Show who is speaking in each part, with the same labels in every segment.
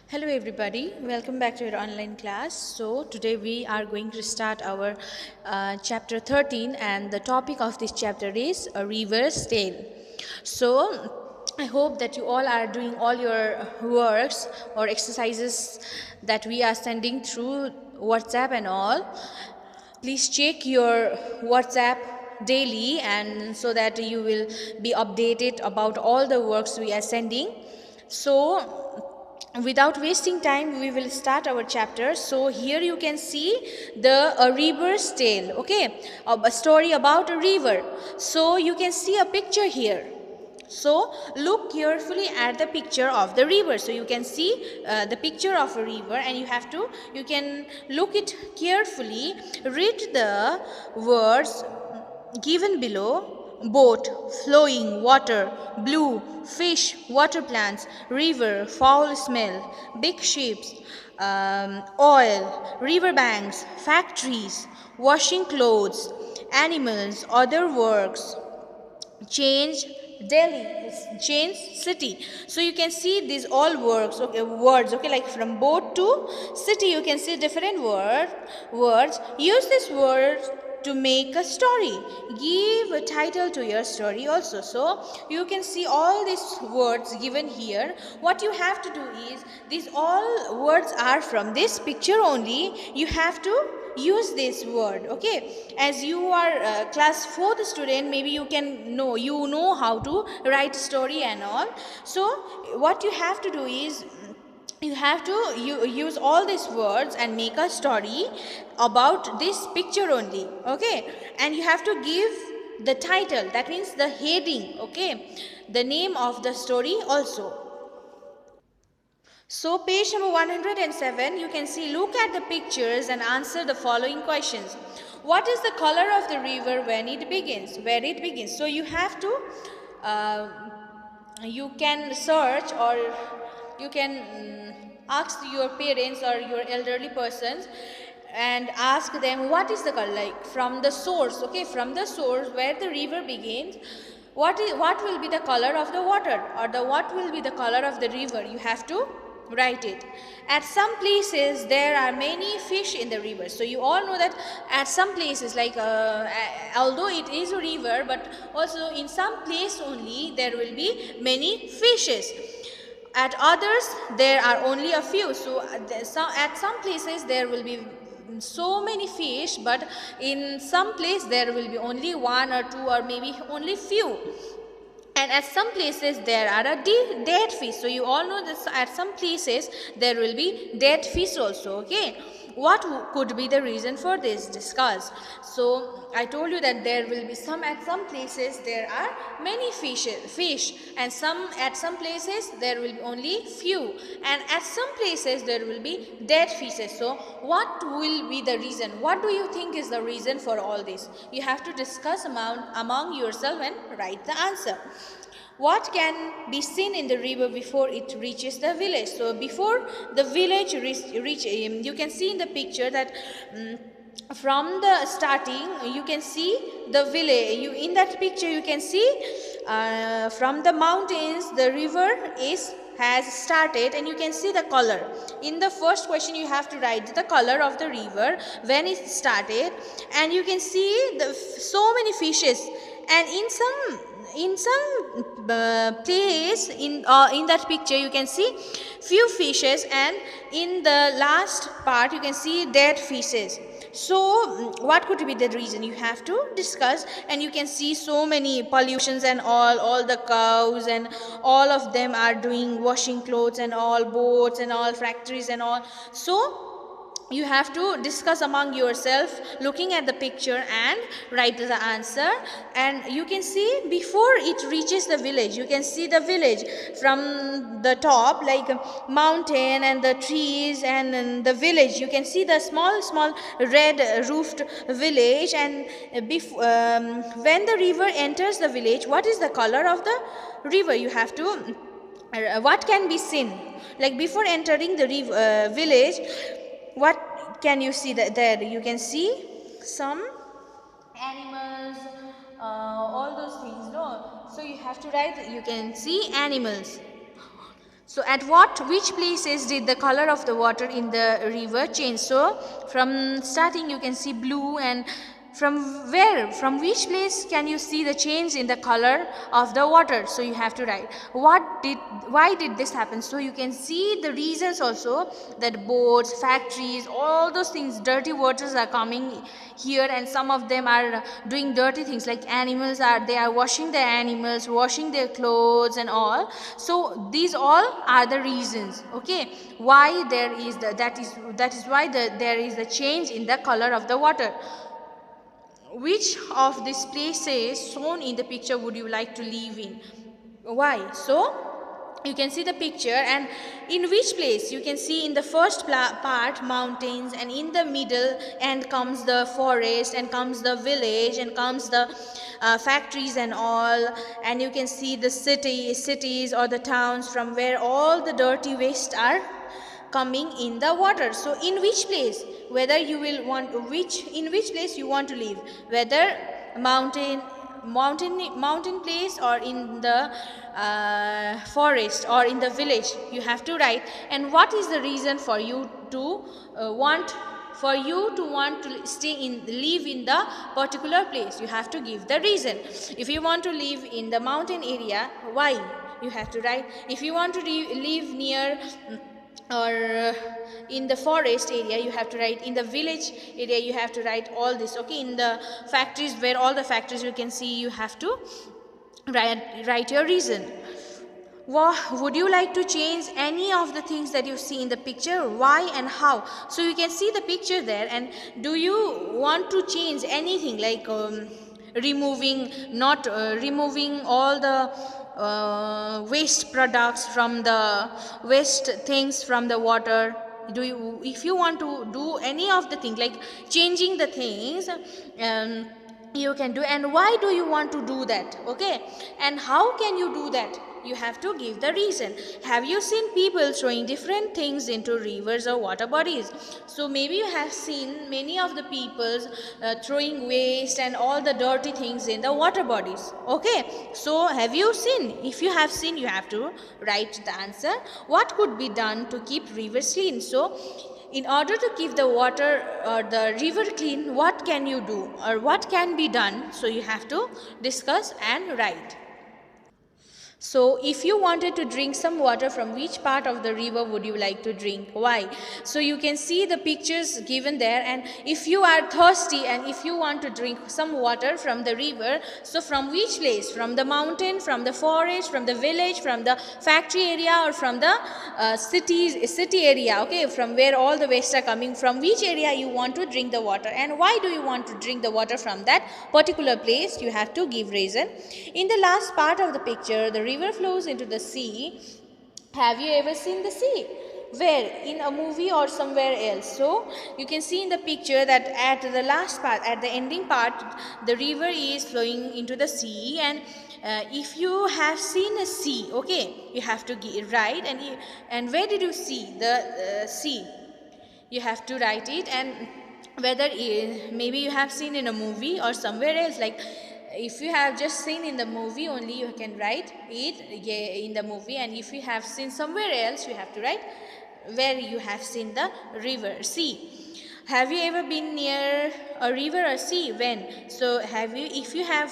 Speaker 1: Hello everybody, welcome back to your online class. So today we are going to start our chapter 13, and the topic of this chapter is a river's tale. So I hope that you all are doing all your works or exercises that we are sending through WhatsApp and all. Please check your WhatsApp daily, and so that you will be updated about all the works we are sending. So without wasting time, we will start our chapter. So here you can see the a river's tale, okay, a story about a river. So you can see a picture here. So look carefully at the picture of the river. So you can see the picture of a river, and you can look it carefully, read the words given below: boat, flowing water, blue, fish, water plants, river, foul smell, big ships, oil, river banks, factories, washing clothes, animals, other works, change Delhi, change city. So you can see these all words, okay, like from boat to city, you can see different words. Use this word to make a story. Give a title to your story also. So you can see all these words given here. What you have to do is, these all words are from this picture only. You have to use this word, okay. As you are class 4th student, maybe you know how to write story and all. So what you have to do is, you have to use all these words and make a story about this picture only, okay. And you have to give the title, that means the heading, okay, the name of the story also. So page number 107, you can see, look at the pictures and answer the following questions. What is the color of the river when it begins? Where it begins. So you have to, you can search, or you can ask your parents or your elderly persons and ask them what is the color, like from the source, okay, from the source where the river begins, what will be the color of the water, or what will be the color of the river. You have to write it. At some places there are many fish in the river. So you all know that at some places, like although it is a river, but also in some place only there will be many fishes. At others there are only a few. So at some places there will be so many fish, but in some place there will be only one or two, or maybe only few. And at some places there are a dead fish. So you all know this, at some places there will be dead fish also, okay. What could be the reason for this? Discuss. So I told you that there will be at some places there are many fish, and at some places there will be only few, and at some places there will be dead fishes. So what will be the reason? What do you think is the reason for all this? You have to discuss among yourself and write the answer. What can be seen in the river before it reaches the village? So before the village reach, you can see in the picture that from the starting you can see the village. In that picture you can see from the mountains the river has started, and you can see the color. In the first question you have to write the color of the river when it started, and you can see so many fishes. And in some place in that picture you can see few fishes, and in the last part you can see dead fishes. So what could be the reason? You have to discuss. And you can see so many pollutions and all the cows, and all of them are doing washing clothes, and all boats and all factories and all. So you have to discuss among yourself, looking at the picture, and write the answer. And you can see before it reaches the village, you can see the village from the top, like mountain and the trees, and the village, you can see the small red roofed village. And when the river enters the village, what is the color of the river? You have to what can be seen, like before entering the village, what can you see there? You can see some animals, all those things, no? So you have to write, you can see animals. So at which places did the color of the water in the river change? So from starting you can see blue, and from which place can you see the change in the color of the water? So you have to write why did this happen. So you can see the reasons also, that boats, factories, all those things, dirty waters are coming here, and some of them are doing dirty things, like they are washing their animals, washing their clothes and all. So these all are the reasons, okay, why there is that is why there is a change in the color of the water. Which of these places shown in the picture would you like to live in? Why? So you can see the picture, and in which place you can see in the first part mountains, and in the middle and comes the forest, and comes the village, and comes the factories and all, and you can see the cities or the towns from where all the dirty waste are coming in the water. So in which place, whether you will want in which place you want to live, whether mountain place, or in the forest, or in the village, you have to write. And what is the reason for you to want to live in the particular place? You have to give the reason. If you want to live in the mountain area, why? You have to write. If you want to live near or in the forest area, you have to write. In the village area, you have to write all this, okay. In the factories, where all the factories you can see, you have to write your reason. Would you like to change any of the things that you see in the picture? Why and how? So you can see the picture there, and do you want to change anything, like removing all the waste products from the waste things from the water? If you want to do any of the things, like changing the things, you can do. And why do you want to do that, okay? And how can you do that? You have to give the reason. Have you seen people throwing different things into rivers or water bodies? So maybe you have seen many of the people throwing waste and all the dirty things in the water bodies, okay. So have you seen? If you have seen, you have to write the answer. What could be done to keep rivers clean? So in order to keep the water or the river clean, what can you do, or what can be done? So you have to discuss and write. So if you wanted to drink some water, from which part of the river would you like to drink? Why? So you can see the pictures given there, and if you are thirsty and if you want to drink some water from the river, so from which place? From the mountain, from the forest, from the village, from the factory area, or from the city area, okay, from where all the waste are coming, from which area you want to drink the water, and why do you want to drink the water from that particular place? You have to give reason. In the last part of the picture, the river flows into the sea. Have you ever seen the sea? Where? In a movie or somewhere else? So you can see in the picture that at the last part, at the ending part, the river is flowing into the sea. And if you have seen a sea, okay, you have to write. And where did you see the sea? You have to write it. And whether maybe you have seen in a movie or somewhere else, like if you have just seen in the movie only, you can write it in the movie. And if you have seen somewhere else, you have to write where you have seen the river, sea. Have you ever been near a river or sea? When? So if you have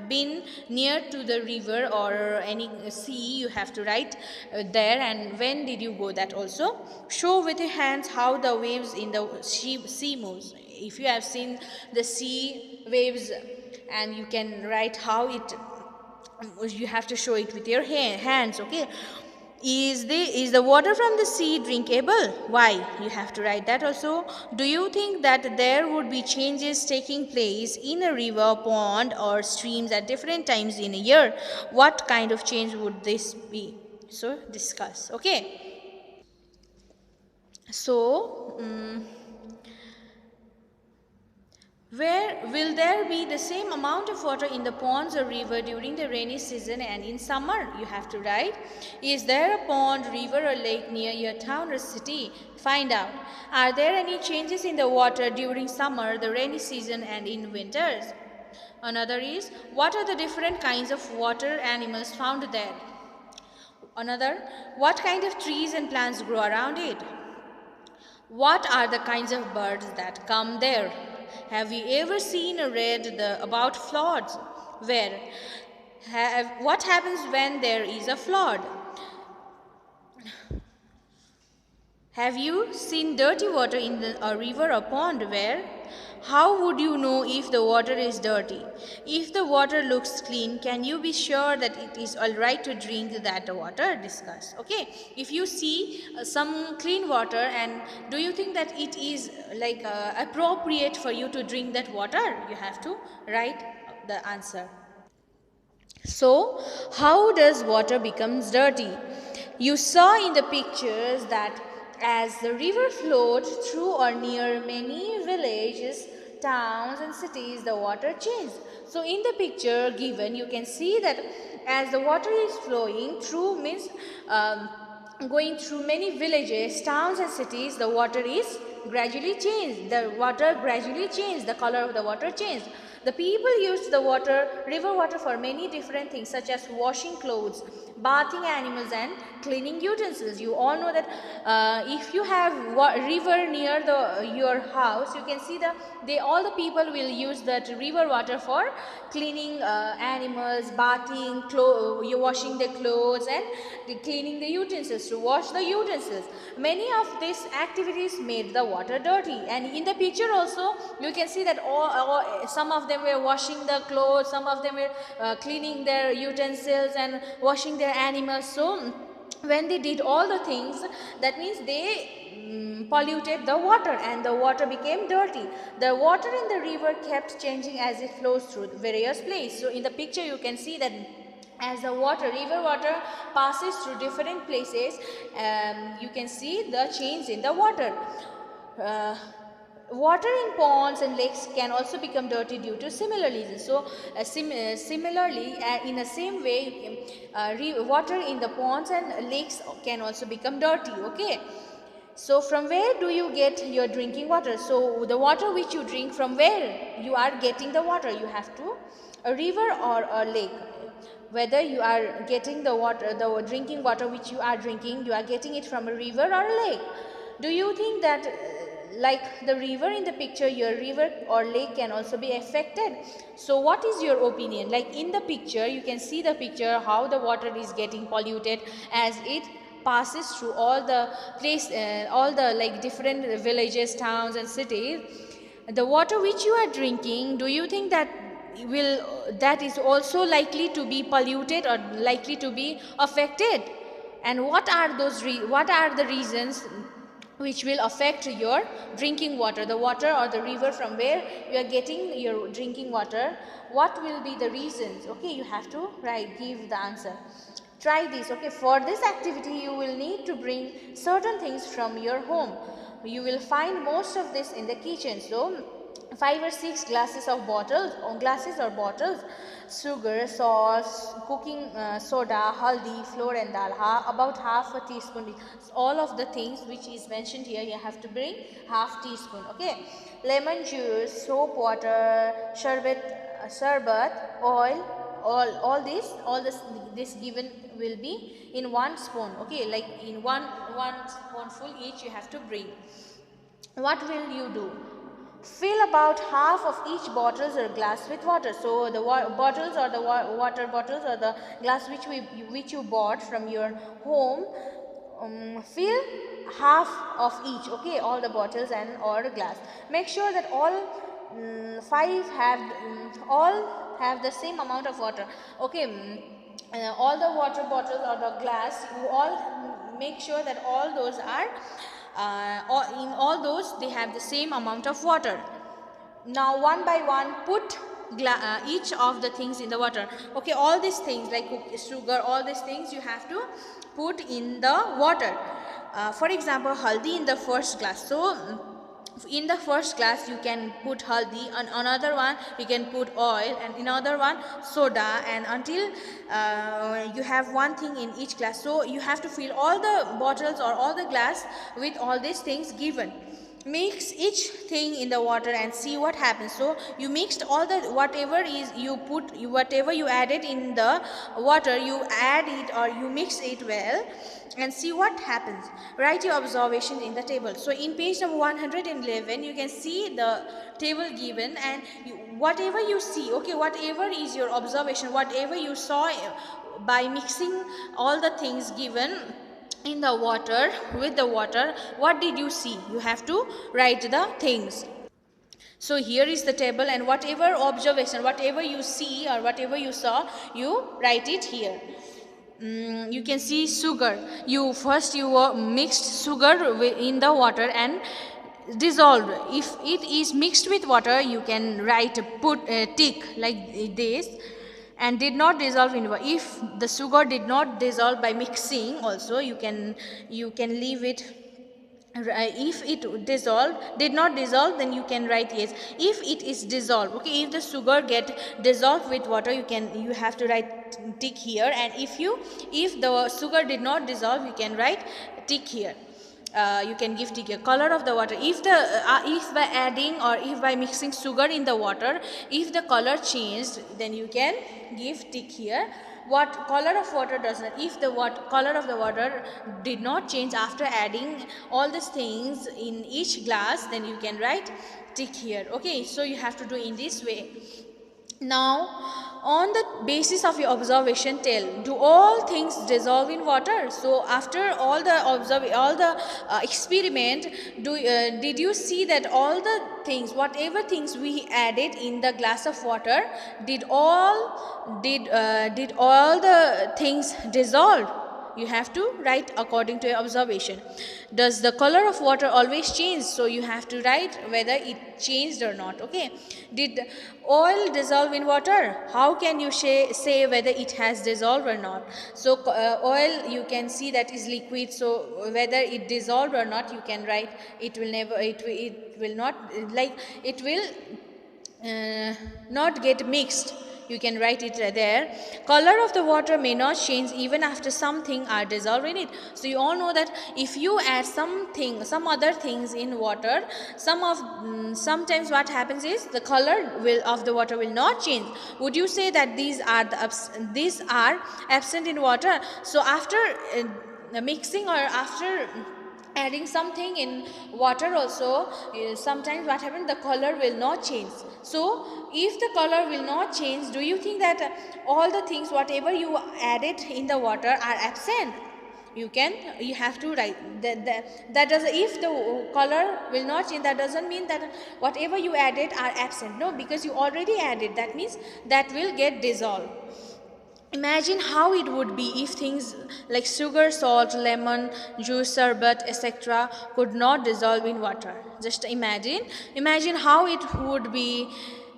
Speaker 1: been near to the river or any sea, you have to write there. And when did you go? That also. Show with your hands how the waves in the sea moves. If you have seen the sea waves, and you can write how it, you have to show it with your hands, okay. Is the water from the sea drinkable? Why? You have to write that also. Do you think that there would be changes taking place in a river, pond, or streams at different times in a year? What kind of change would this be? So discuss, okay. So where will there be the same amount of water in the ponds or river during the rainy season and in summer? You have to write. Is there a pond, river, or lake near your town or city? Find out. Are there any changes in the water during summer, the rainy season, and in winters? Another is, what are the different kinds of water animals found there? Another, what kind of trees and plants grow around it? What are the kinds of birds that come there? Have you ever seen or read about floods? Where? What happens when there is a flood? Have you seen dirty water in a river or pond? Where? How would you know if the water is dirty? If the water looks clean, can you be sure that it is alright to drink that water? Discuss. Okay. If you see some clean water, and do you think that it is appropriate for you to drink that water? You have to write the answer. So, how does water becomes dirty? You saw in the pictures that as the river flowed through or near many villages, towns and cities, the water changed. So in the picture given, you can see that as the water is flowing through means going through many villages, towns and cities, the water is gradually changed. The water gradually changed, the color of the water changed. The people used the river water for many different things such as washing clothes, bathing animals and cleaning utensils. You all know that if you have river near your house, you can see all the people will use that river water for cleaning animals, bathing, washing the clothes and cleaning the utensils, to wash the utensils. Many of these activities made the water dirty, and in the picture also you can see that some of them were washing the clothes, some of them were cleaning their utensils and washing their animals. So when they did all the things, that means they polluted the water and the water became dirty. The water in the river kept changing as it flows through various places. So in the picture you can see that as the river water passes through different places, you can see the change in the water. Water in ponds and lakes can also become dirty due to similar reasons. So, similarly, in the same way, water in the ponds and lakes can also become dirty. Okay. So, from where do you get your drinking water? So, the water which you drink, from where you are getting the water? You have to a river or a lake. Whether you are getting the drinking water which you are drinking, you are getting it from a river or a lake. Do you think that like the river in the picture, your river or lake can also be affected? So what is your opinion? Like in the picture, you can see the picture how the water is getting polluted as it passes through all the different villages, towns and cities. The water which you are drinking, do you think that that is also likely to be polluted or likely to be affected? And what are the reasons which will affect your drinking water, the water or the river from where you are getting your drinking water? What will be the reasons? Okay, you have to give the answer. Try this. Okay, for this activity you will need to bring certain things from your home. You will find most of this in the kitchen. So 5 or 6 glasses or bottles, sugar, sauce, cooking soda, haldi, flour and dal, about half a teaspoon. All of the things which is mentioned here, you have to bring half teaspoon. Okay, lemon juice, soap water, sherbet, oil, all this given will be in 1 spoon. Okay, like in one spoonful each you have to bring. What will you do? Fill about half of each bottles or glass with water. So the bottles or the water bottles or the glass which you bought from your home, fill half of each. Okay, all the bottles and or glass. Make sure that all 5 all have the same amount of water. Okay, all the water bottles or the glass, you all make sure that all those are in all those they have the same amount of water. Now one by one put each of the things in the water. Okay, all these things like sugar, all these things you have to put in the water. For example, haldi in the first glass. So in the first glass you can put haldi, and another one you can put oil, and another one soda, and until you have one thing in each glass. So you have to fill all the bottles or all the glass with all these things given. mix each thing in the water and see what happens. So you mixed all the whatever you added in the water, you add it or you mix it well and see what happens. Write your observation in the table. So in page number 111 you can see the table given, and whatever you see, okay, whatever is your observation, whatever you saw by mixing all the things given in the water with the water, what did you see? You have to write the things. So here is the table, and whatever observation, whatever you see or whatever you saw, you write it here. You can see sugar. You mixed sugar in the water and dissolved. If it is mixed with water, you can write put tick like this, and did not dissolve in water. If the sugar did not dissolve by mixing also, you can leave it. If it did not dissolve, then you can write yes. If it is dissolved, okay, if the sugar get dissolved with water, you have to write tick here. And if the sugar did not dissolve, you can write tick here. You can give tick here. Color of the water, if by adding or if by mixing sugar in the water, if the color changed, then you can give tick here. What color of water does not, if the color of the water did not change after adding all these things in each glass, then you can write tick here. Okay, so you have to do in this way. Now on the basis of your observation, tell, do all things dissolve in water? So after all the experiment, did you see that all the things, whatever things we added in the glass of water, did all the things dissolve? You have to write according to your observation. Does the color of water always change? So you have to write whether it changed or not. Okay. Did oil dissolve in water? How can you say whether it has dissolved or not? So oil, you can see that is liquid, so whether it dissolved or not, you can write it will not get mixed. You can write it there. Color of the water may not change even after something are dissolved in it. So you all know that if you add some other things in water, sometimes what happens is the color of the water will not change. Would you say that these are absent in water? So after mixing or after adding something in water also, sometimes what happens, the color will not change. So if the color will not change, do you think that all the things whatever you added in the water are absent? You have to write that does, if the color will not change, that doesn't mean that whatever you added are absent. No, because you already added, that means that will get dissolved. Imagine how it would be if things like sugar, salt, lemon juice, sherbet, etc. could not dissolve in water. Just imagine how it would be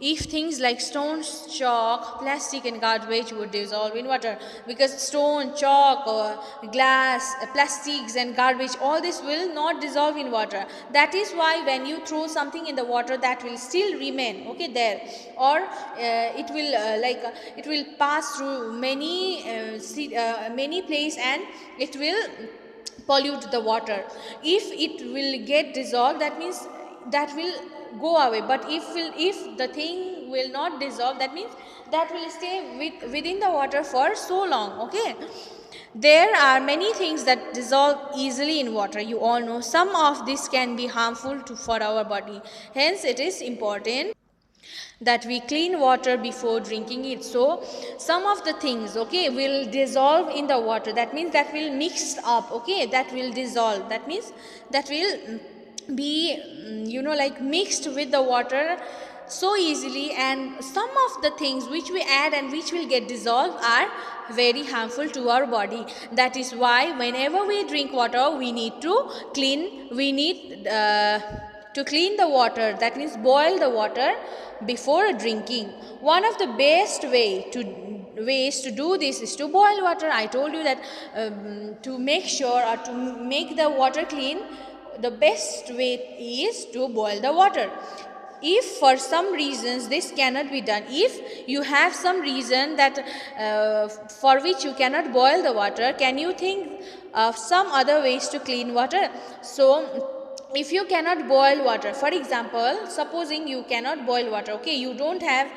Speaker 1: if things like stones, chalk, plastic and garbage would dissolve in water. Because stone, chalk, glass, plastics and garbage, all this will not dissolve in water. That is why when you throw something in the water, that will still remain, okay, there. Or it will pass through many places and it will pollute the water. If it will get dissolved, that means that will go away. But if the thing will not dissolve, that means that will stay within the water for so long. Okay, there are many things that dissolve easily in water. You all know some of this can be harmful for our body. Hence it is important that we clean water before drinking it. So some of the things, okay, will dissolve in the water. That means that will mix up, okay, that will dissolve. That means that will be mixed with the water so easily. And some of the things which we add and which will get dissolved are very harmful to our body. That is why whenever we drink water, we need to clean the water. That means boil the water before drinking. One of the best ways to do this is to boil water. I told you that to make sure or to make the water clean, the best way is to boil the water. If for some reasons this cannot be done, if you have some reason that for which you cannot boil the water, can you think of some other ways to clean water? So if you cannot boil water, for example, supposing you cannot boil water, okay, you don't have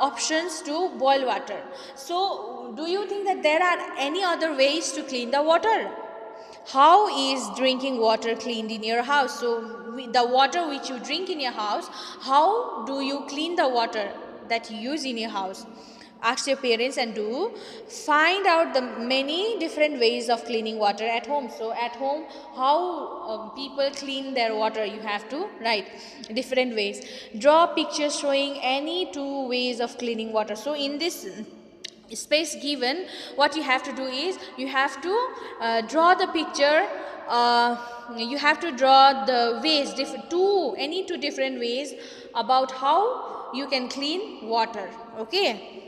Speaker 1: options to boil water, so do you think that there are any other ways to clean the water? How is drinking water cleaned in your house? So the water which you drink in your house, how do you clean the water that you use in your house? Ask your parents and do find out the many different ways of cleaning water at home. So at home, how people clean their water, you have to write different ways. Draw pictures showing any two ways of cleaning water. So in this space given, what you have to do is you have to draw the picture, you have to draw the ways, any two different ways about how you can clean water, okay.